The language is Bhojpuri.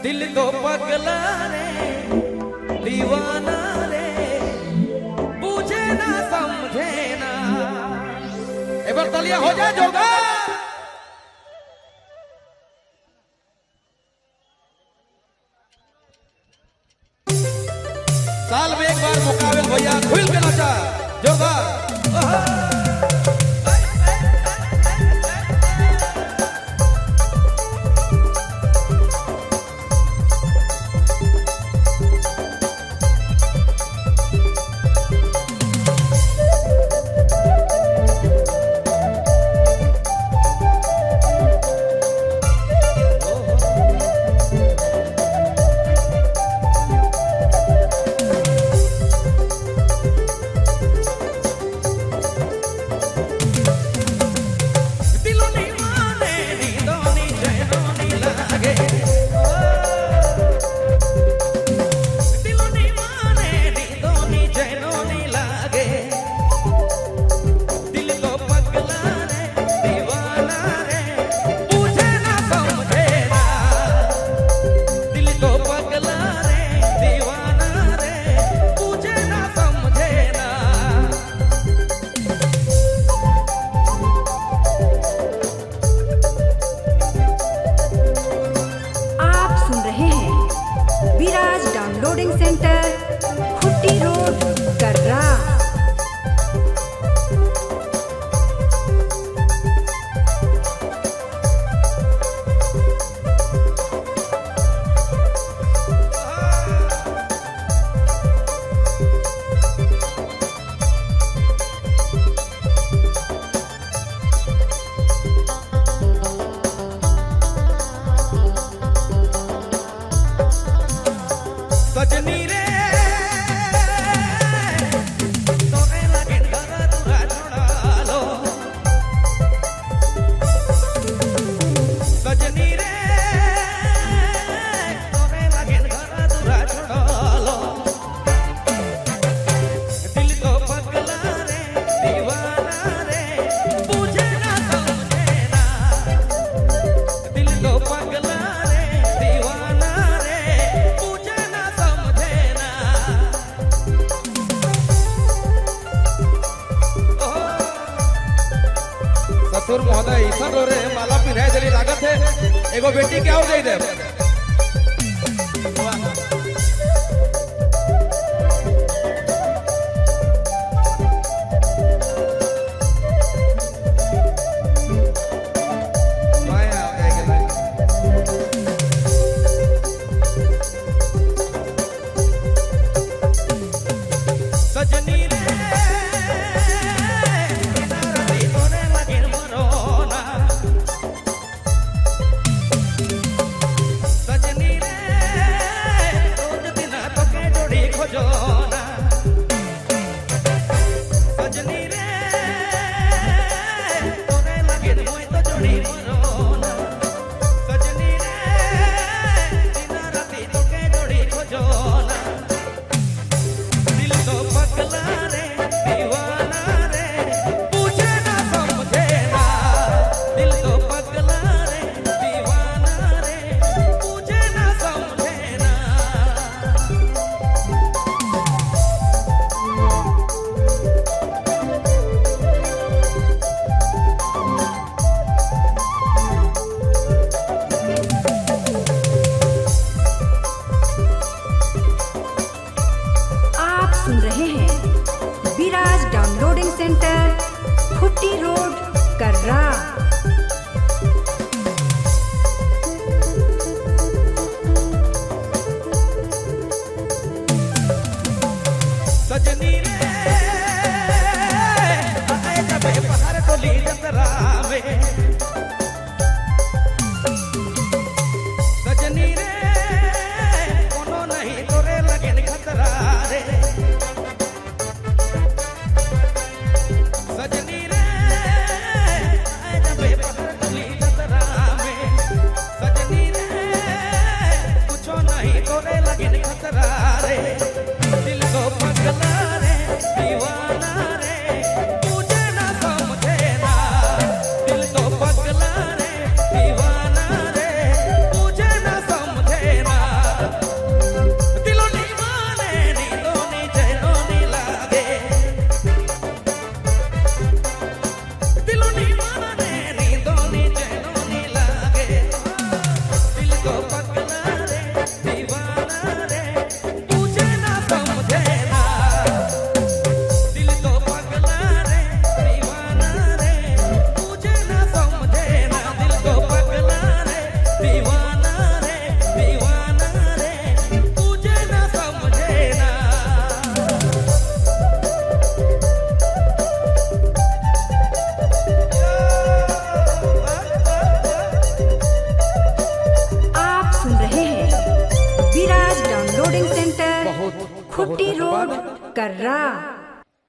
दिल तो पगला रे दीवाना रे पूछे ना समझे ना। एक बार तालियां हो जाए जोगा। साल में एक बार मुकाबले भैया खुल के नाचा जोगा। विराज डाउनलोडिंग सेंटर, खुट्टी रोड, कर्रा। सजनी रे तोरे लगे घर तुरा छोड़ा लो। सजनी रे तोरे लगे घर तुरा छोड़ा लो। दिल तो पगला रे दीवाना रे पूछे ना समझे ना। दिल तो पगला रे दीवाना रे पूछे ना समझे ना। ससुर महोदय ईसन रे माला पिन्हाय देली लागत है एगो बेटी के और दे दे। माया सजनी रे सजनी रे रोज दिन तो के जोड़ी खोजो ना। सजनी रे तोरे लगे मोय तो जोड़ी मरो ना। सजनी रे दिन राती तो के जोड़ी खोजो ना। दिल तो पगला रे दीवाना रे पूछे ना समझे ना। दिल तो पगला रे दीवाना रे पूछे ना समझे ना। आप सुन रहे हैं विराज डाउनलोडिंग सेंटर, खुट्टी रोड, कर्रा। सजनी रे आए जब पहाड़ टोली जतरा में। सजनी रे कोनो नहीं तोरे लगे खतरा रे। सजनी रे कर्रा।